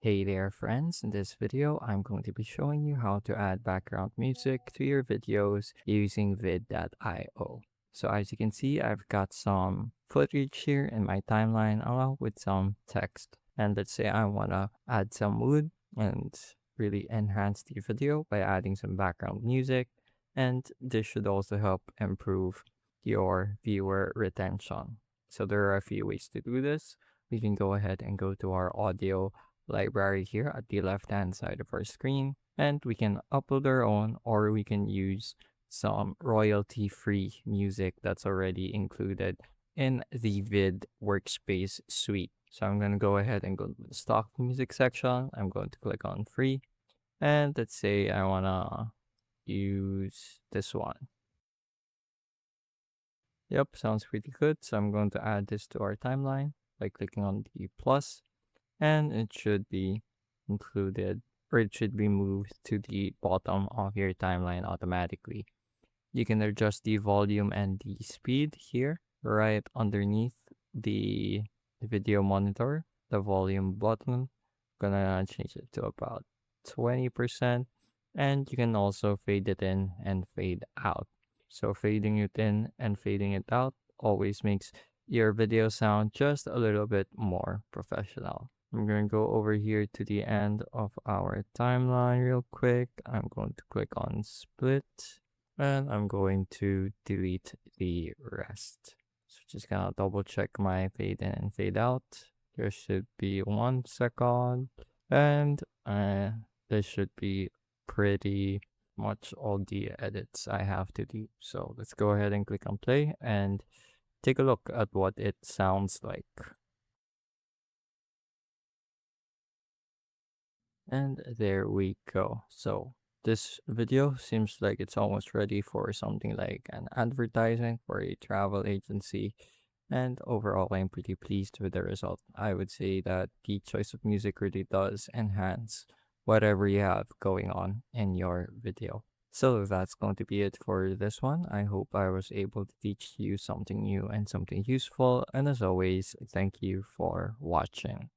Hey there friends, in this video I'm going to be showing you how to add background music to your videos using VEED.io. So as you can see, I've got some footage here in my timeline along with some text. And let's say I want to add some mood and really enhance the video by adding some background music. And this should also help improve your viewer retention. So there are a few ways to do this. We can go ahead and go to our audio library here at the left hand side of our screen, and we can upload our own, or we can use some royalty free music that's already included in the vid workspace suite. So I'm going to go ahead and go to the stock music section. I'm going to click on free, and let's say I want to use this one. Yep, sounds pretty good. So I'm going to add this to our timeline by clicking on the plus, and it should be included, or it should be moved to the bottom of your timeline automatically. You can adjust the volume and the speed here right underneath the video monitor, the volume button. Gonna change it to about 20%, and you can also fade it in and fade out. So fading it in and fading it out always makes your video sound just a little bit more professional. I'm going to go over here to the end of our timeline real quick. I'm going to click on split, and I'm going to delete the rest. So just gonna double check my fade in and fade out. There should be 1 second, and this should be pretty much all the edits I have to do. So let's go ahead and click on play and take a look at what it sounds like. And there we go. So this video seems like it's almost ready for something like an advertising for a travel agency. And overall, I'm pretty pleased with the result. I would say that the choice of music really does enhance whatever you have going on in your video. So that's going to be it for this one. I hope I was able to teach you something new and something useful. And as always, thank you for watching.